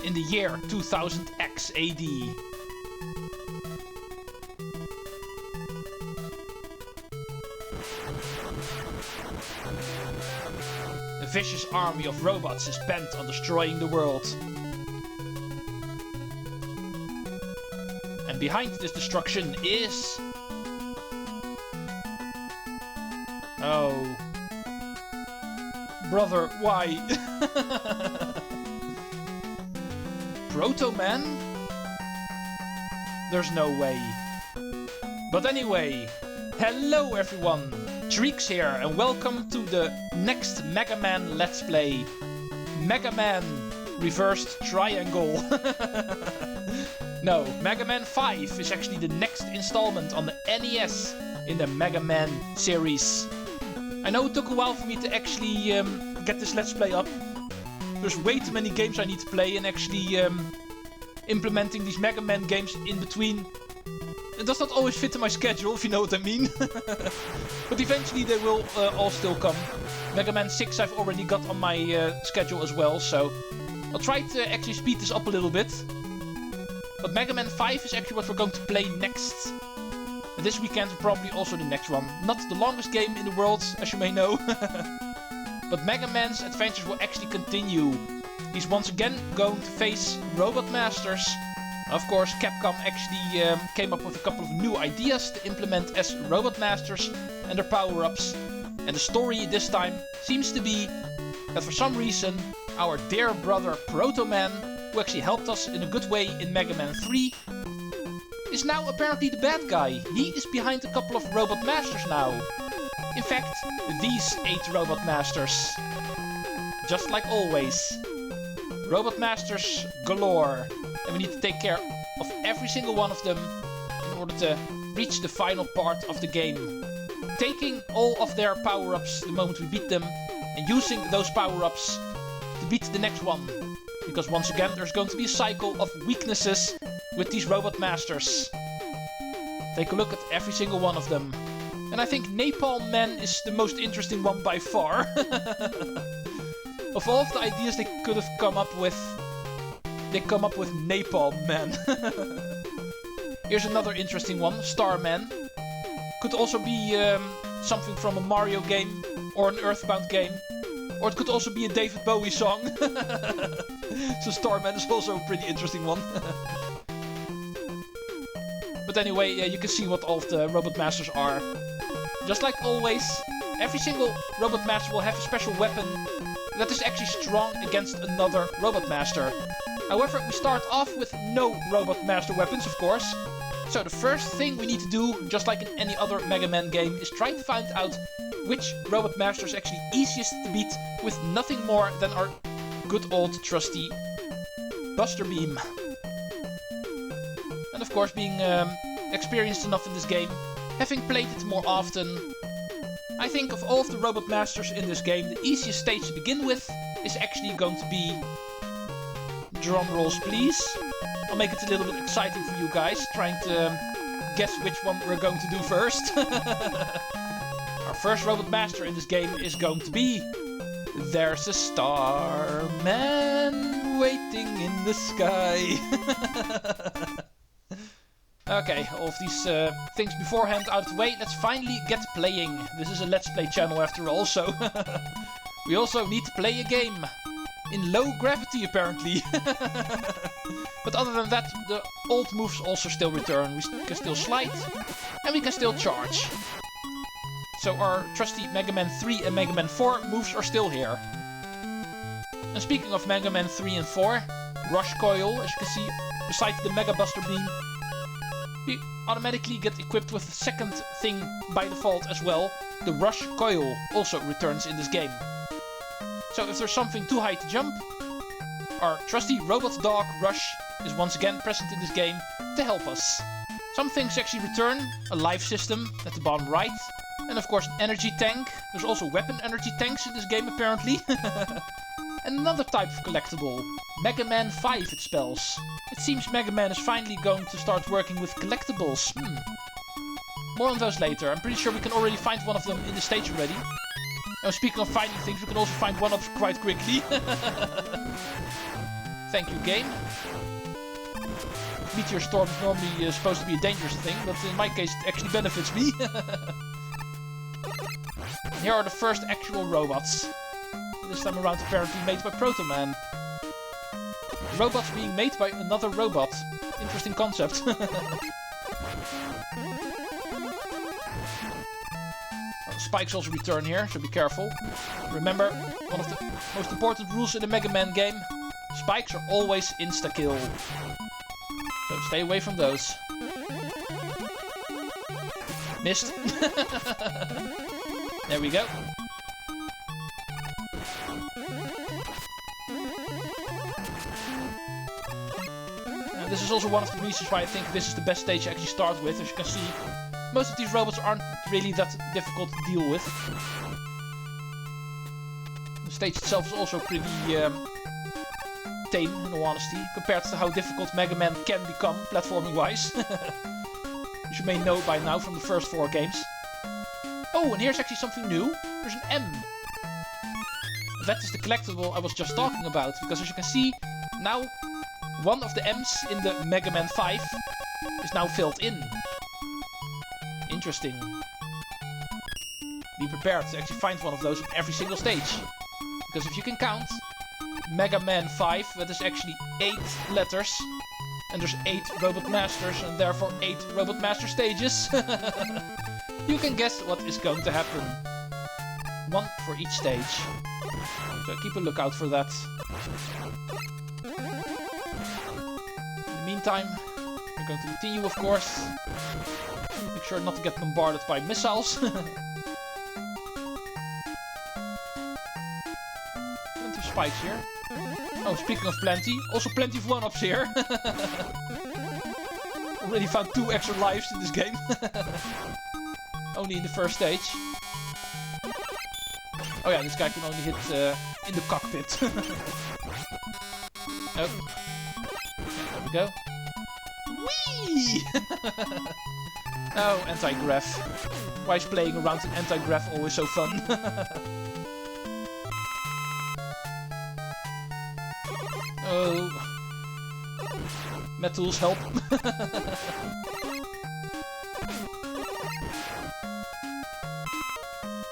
in the year 2000X AD. A vicious army of robots is bent on destroying the world. And behind this destruction is... Oh... Brother, why? Protoman? There's no way. But anyway, hello everyone! Treecks here, and welcome to the next Mega Man Let's Play. Mega Man Reversed Triangle. No, Mega Man 5 is actually the next installment on the NES in the Mega Man series. I know it took a while for me to actually get this Let's Play up. There's way too many games I need to play, and actually implementing these Mega Man games in between, it does not always fit in my schedule, if you know what I mean. But eventually they will all still come. Mega Man 6 I've already got on my schedule as well, so I'll try to actually speed this up a little bit. But Mega Man 5 is actually what we're going to play next. And this weekend probably also the next one. Not the longest game in the world, as you may know. But Mega Man's adventures will actually continue. He's once again going to face Robot Masters. Of course, Capcom actually came up with a couple of new ideas to implement as Robot Masters and their power-ups. And the story this time seems to be that for some reason our dear brother Protoman, who actually helped us in a good way in Mega Man 3, is now apparently the bad guy. He is behind a couple of Robot Masters now. In fact, these 8 Robot Masters. Just like always. Robot Masters galore. And we need to take care of every single one of them in order to reach the final part of the game. Taking all of their power-ups the moment we beat them, and using those power-ups to beat the next one. Because once again there's going to be a cycle of weaknesses with these Robot Masters. Take a look at every single one of them. And I think Napalm Man is the most interesting one by far. Of all of the ideas they could have come up with, they come up with Napalm Man. Here's another interesting one, Starman. Could also be something from a Mario game or an Earthbound game. Or it could also be a David Bowie song. So Starman is also a pretty interesting one. But anyway, you can see what all of the Robot Masters are. Just like always, every single Robot Master will have a special weapon that is actually strong against another Robot Master. However, we start off with no Robot Master weapons, of course. So the first thing we need to do, just like in any other Mega Man game, is try to find out which Robot Master is actually easiest to beat with nothing more than our good old trusty Buster Beam. And of course, being experienced enough in this game, having played it more often, I think of all of the Robot Masters in this game, the easiest stage to begin with is actually going to be... Drum rolls, please. I'll make it a little bit exciting for you guys, trying to guess which one we're going to do first. Our first Robot Master in this game is going to be... There's a Starman waiting in the sky. Okay, all of these things beforehand out of the way, let's finally get playing. This is a Let's Play channel after all, so... We also need to play a game. In low gravity, apparently. But other than that, the old moves also still return. We can still slide, and we can still charge. So our trusty Mega Man 3 and Mega Man 4 moves are still here. And speaking of Mega Man 3 and 4, Rush Coil, as you can see, besides the Mega Buster Beam, we automatically get equipped with the second thing by default as well. The Rush Coil also returns in this game. So if there's something too high to jump, our trusty robot dog Rush is once again present in this game to help us. Some things actually return, a life system at the bottom right, and of course an energy tank. There's also weapon energy tanks in this game apparently. And another type of collectible, Mega Man 5 it spells. It seems Mega Man is finally going to start working with collectibles. More on those later. I'm pretty sure we can already find one of them in the stage already. And speaking of finding things, we can also find one-ups quite quickly. Thank you, game. Meteor storm is normally supposed to be a dangerous thing, but in my case it actually benefits me. Here are the first actual robots. This time around apparently made by Protoman. Robots being made by another robot. Interesting concept. Spikes also return here, so be careful. Remember, one of the most important rules in the Mega Man game. Spikes are always insta-kill. So stay away from those. Missed. There we go. This is also one of the reasons why I think this is the best stage to actually start with. As you can see, most of these robots aren't really that difficult to deal with. The stage itself is also pretty tame, in all honesty, compared to how difficult Mega Man can become, platforming-wise. As you may know by now from the first 4 games. Oh, and here's actually something new. There's an M. That is the collectible I was just talking about, because as you can see, now one of the M's in the Mega Man 5 is now filled in. Interesting. Be prepared to actually find one of those on every single stage. Because if you can count, Mega Man 5, that is actually 8 letters. And there's 8 Robot Masters, and therefore 8 Robot Master stages. You can guess what is going to happen. 1 for each stage. So keep a lookout for that. In the meantime, we're going to continue, of course. Make sure not to get bombarded by missiles. Plenty of spikes here. Oh, speaking of plenty, also plenty of 1-ups here. Already found 2 extra lives in this game. Only in the first stage. Oh yeah, this guy can only hit in the cockpit. Oh. There we go. Whee! Oh, anti-grav. Why is playing around in anti-grav always so fun? Oh. Metals help.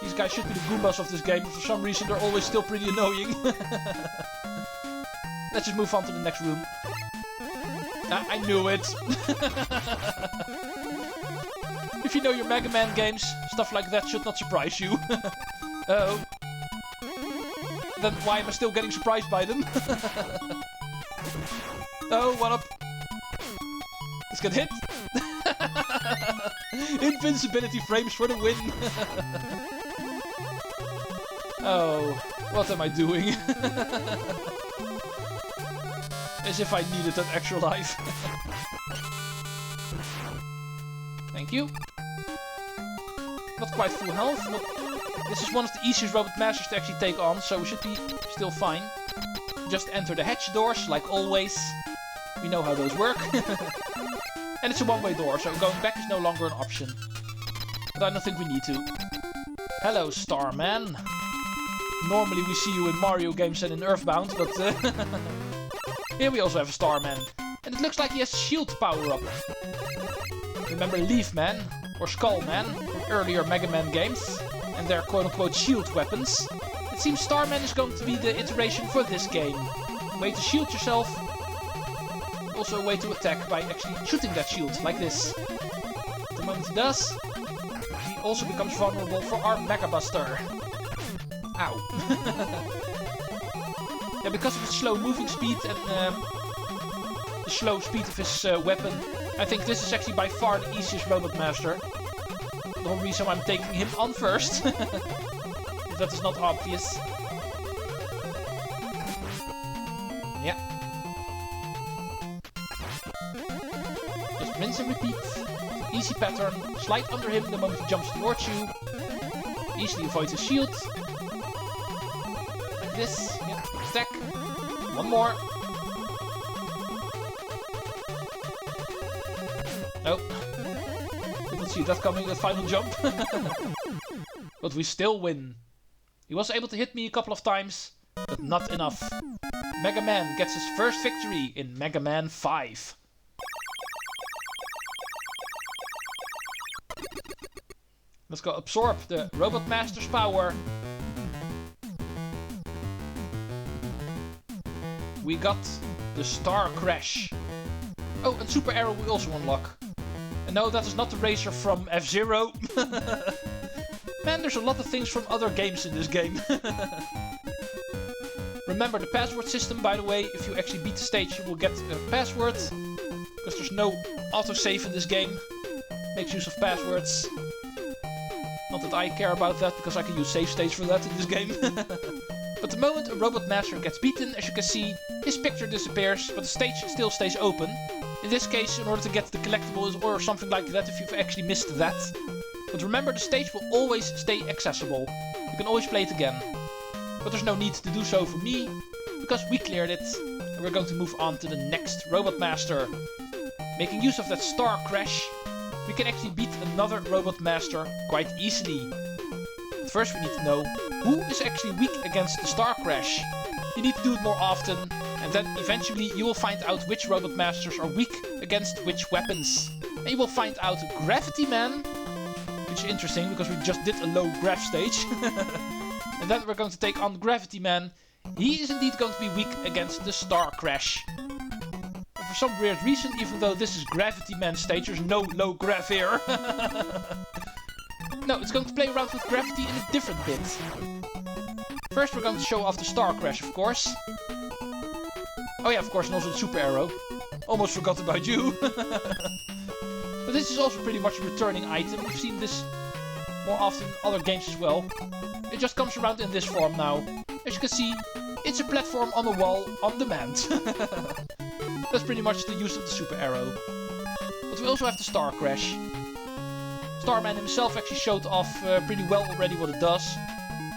These guys should be the Goombas of this game, but for some reason they're always still pretty annoying. Let's just move on to the next room. Ah, I knew it! If you know your Mega Man games, stuff like that should not surprise you. Uh-oh. Then why am I still getting surprised by them? Oh, 1-up. Let's get hit! Invincibility frames for the win! Oh, what am I doing? As if I needed that extra life. Thank you. Not quite full health, but this is one of the easiest Robot Masters to actually take on, so we should be still fine. Just enter the hatch doors, like always. We know how those work. And it's a one-way door, so going back is no longer an option. But I don't think we need to. Hello, Starman. Normally we see you in Mario games and in Earthbound, but here we also have a Starman. And it looks like he has shield power-up. Remember Leaf Man, or Skull Man, from earlier Mega Man games, and their quote-unquote shield weapons. It seems Starman is going to be the iteration for this game. A way to shield yourself, also a way to attack by actually shooting that shield, like this. The moment he does, he also becomes vulnerable for our Mega Buster. Ow. Yeah, because of his slow moving speed and the slow speed of his weapon, I think this is actually by far the easiest Robot Master. The whole reason why I'm taking him on first. If that is not obvious. Yeah. Just rinse and repeat. Easy pattern. Slide under him the moment he jumps towards you. Easily avoid his shield. Like this. Yeah. Stack. One more. Nope. Didn't see that coming, that final jump. But we still win. He was able to hit me a couple of times, but not enough. Mega Man gets his first victory in Mega Man 5. Let's go absorb the Robot Master's power. We got the Star Crash. Oh, and Super Arrow we also unlock. And no, that is not the racer from F-Zero. Man, there's a lot of things from other games in this game. Remember the password system, by the way. If you actually beat the stage, you will get a password. Because there's no autosave in this game. Makes use of passwords. Not that I care about that, because I can use save states for that in this game. But the moment a Robot Master gets beaten, as you can see, his picture disappears, but the stage still stays open. In this case, in order to get the collectibles or something like that, if you've actually missed that. But remember, the stage will always stay accessible. You can always play it again. But there's no need to do so for me, because we cleared it. And we're going to move on to the next Robot Master. Making use of that Star Crash, we can actually beat another Robot Master quite easily. But first we need to know who is actually weak against the Star Crash. You need to do it more often, and then eventually you will find out which Robot Masters are weak against which weapons. And you will find out Gravity Man, which is interesting because we just did a low grav stage. And then we're going to take on Gravity Man. He is indeed going to be weak against the Star Crash. And for some weird reason, even though this is Gravity Man stage, there's no low grav here. No, it's going to play around with gravity in a different bit. First we're going to show off the Star Crash, of course. Oh yeah, of course, and also the Super Arrow. Almost forgot about you. But this is also pretty much a returning item. We've seen this more often in other games as well. It just comes around in this form now. As you can see, it's a platform on the wall on demand. That's pretty much the use of the Super Arrow. But we also have the Star Crash. Starman himself actually showed off pretty well already what it does.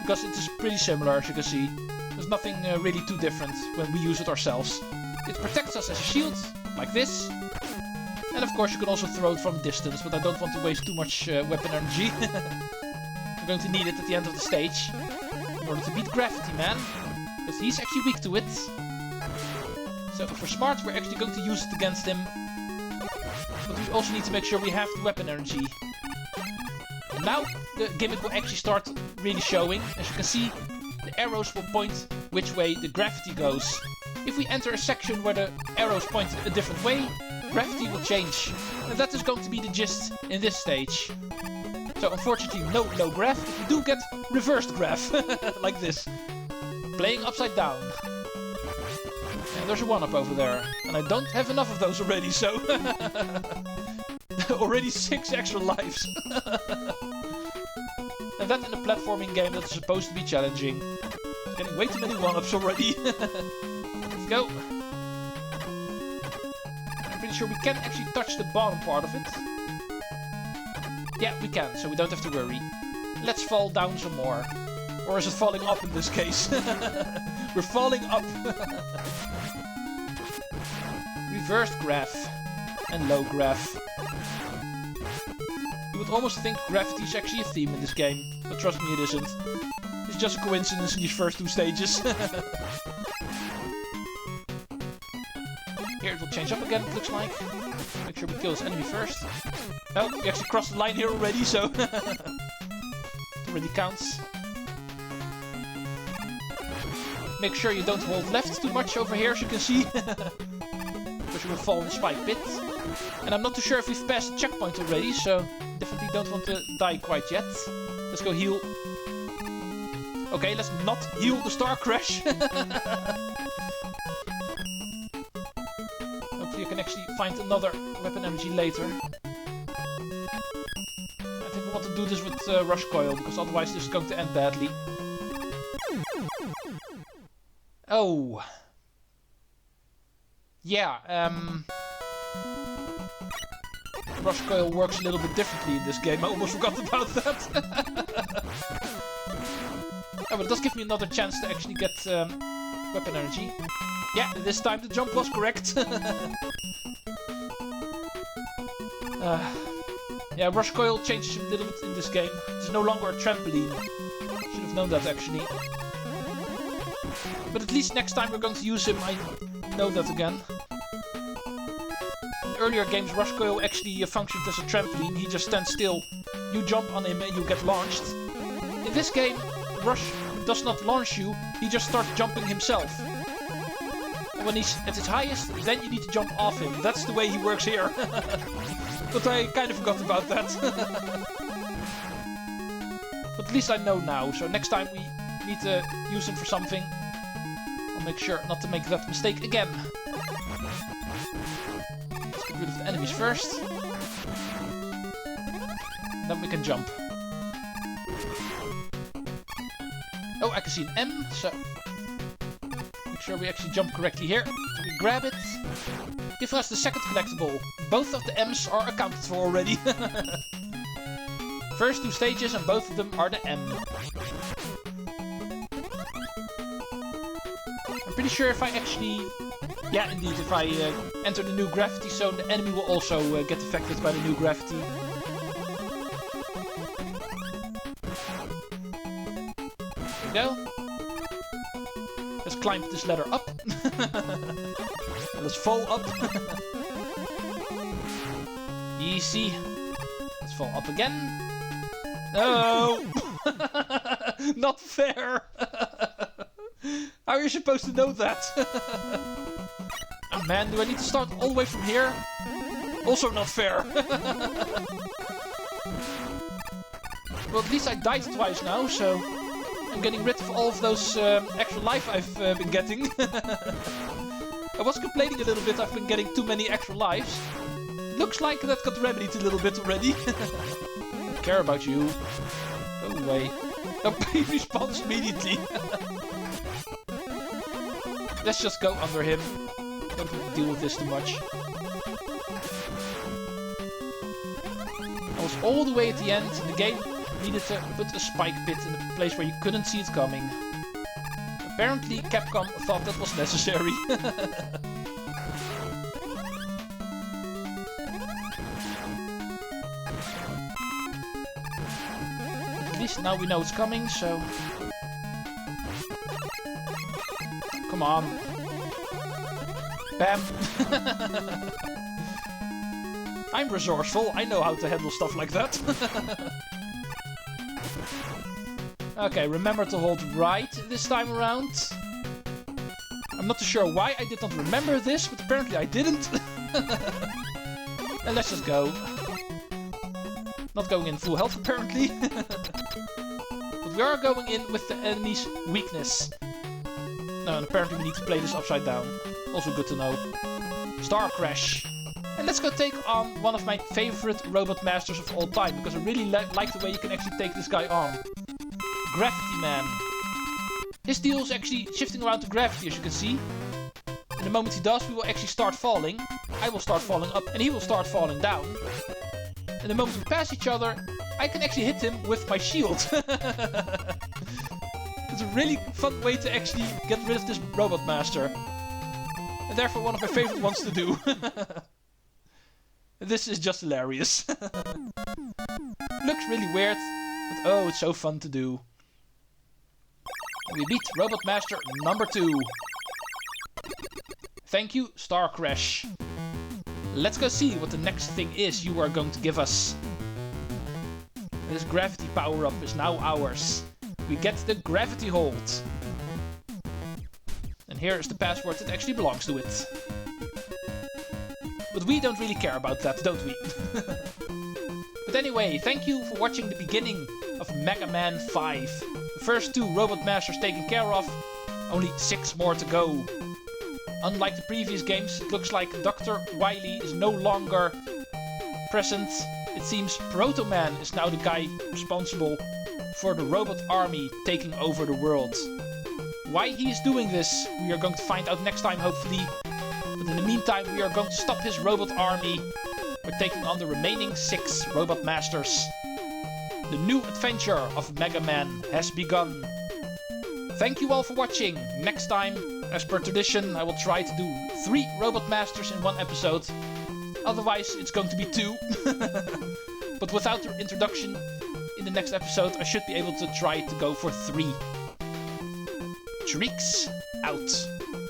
Because it is pretty similar, as you can see. There's nothing really too different when we use it ourselves. It protects us as a shield, like this. And of course you can also throw it from a distance, but I don't want to waste too much weapon energy. I'm going to need it at the end of the stage. In order to beat Gravity Man. Because he's actually weak to it. So for smart, we're actually going to use it against him. But we also need to make sure we have the weapon energy. And now the gimmick will actually start really showing. As you can see, the arrows will point which way the gravity goes. If we enter a section where the arrows point a different way, gravity will change. And that is going to be the gist in this stage. So unfortunately no low grav, but we do get reversed grav. Like this. Playing upside down. And there's a 1-up over there. And I don't have enough of those already, so... Already 6 extra lives. And that in a platforming game that is supposed to be challenging. Getting way too many 1-ups already. Let's go. I'm pretty sure we can actually touch the bottom part of it. Yeah, we can, so we don't have to worry. Let's fall down some more. Or is it falling up in this case? We're falling up. Reversed grav. And low grav. You would almost think gravity is actually a theme in this game. But trust me, it isn't. It's just a coincidence in these first 2 stages. Here it will change up again, it looks like. Make sure we kill this enemy first. Oh, we actually crossed the line here already, so... it already counts. Make sure you don't hold left too much over here, as you can see. Because you will fall in the spike pit. And I'm not too sure if we've passed the checkpoint already, so... definitely don't want to die quite yet. Let's go heal. Okay, let's not heal the Star Crash. Hopefully I can actually find another weapon energy later. I think we want to do this with Rush Coil, because otherwise this is going to end badly. Oh. Yeah, Rush Coil works a little bit differently in this game. I almost forgot about that. Oh, but it does give me another chance to actually get weapon energy. Yeah, this time the jump was correct. Yeah, Rush Coil changes a little bit in this game. It's no longer a trampoline. Should have known that actually. But at least next time we're going to use him, I know that again. In earlier games, Rush Coil actually functioned as a trampoline. He just stands still, you jump on him and you get launched. In this game, Rush does not launch you, he just starts jumping himself. And when he's at his highest, then you need to jump off him. That's the way he works here. But I kind of forgot about that. But at least I know now, so next time we need to use him for something, I'll make sure not to make that mistake again. Let's get rid of the enemies first. And then we can jump. Oh, I can see an M, so make sure we actually jump correctly here. So we grab it. Give us the second collectible. Both of the M's are accounted for already. First two stages and both of them are the M. I'm pretty sure if I actually... Yeah, indeed, if I enter the new gravity zone, the enemy will also get affected by the new gravity. Go. Let's climb this ladder up. Let's fall up. Easy. Let's fall up again. No! Not fair! How are you supposed to know that? Oh man, do I need to start all the way from here? Also not fair. Well, at least I died twice now, so I'm getting rid of all of those extra life I've been getting. I was complaining a little bit I've been getting too many extra lives. Looks like that got remedied a little bit already. Don't care about you. Go away. No, he respawns immediately. Let's just go under him. Don't have to deal with this too much. I was all the way at the end and the game needed to put a spike pit in a place where you couldn't see it coming. Apparently Capcom thought that was necessary. At least now we know it's coming, so... Come on. Bam! I'm resourceful, I know how to handle stuff like that. Okay, remember to hold right this time around. I'm not too sure why I did not remember this, but apparently I didn't. And let's just go. Not going in full health apparently. But we are going in with the enemy's weakness. No, and apparently we need to play this upside down. Also good to know. Star Crash. And let's go take on one of my favorite robot masters of all time, because I really like the way you can actually take this guy on. Gravity Man. His deal is actually shifting around to gravity, as you can see. And the moment he does, we will actually start falling. I will start falling up, and he will start falling down. And the moment we pass each other, I can actually hit him with my shield. It's a really fun way to actually get rid of this robot master. And therefore one of my favorite ones to do. This is just hilarious. Looks really weird, but oh, it's so fun to do. And we beat Robot Master number 2. Thank you, Star Crash. Let's go see what the next thing is you are going to give us. This gravity power-up is now ours. We get the gravity hold. And here is the password that actually belongs to it. But we don't really care about that, don't we? But anyway, thank you for watching the beginning of Mega Man 5. The first 2 Robot Masters taken care of, only 6 more to go. Unlike the previous games, it looks like Dr. Wily is no longer present. It seems Protoman is now the guy responsible for the robot army taking over the world. Why he is doing this, we are going to find out next time, hopefully. But in the meantime, we are going to stop his robot army by taking on the remaining 6 Robot Masters. The new adventure of Mega Man has begun. Thank you all for watching. Next time, as per tradition, I will try to do 3 Robot Masters in one episode. Otherwise, it's going to be 2. But without the introduction in the next episode, I should be able to try to go for 3. Treecks out.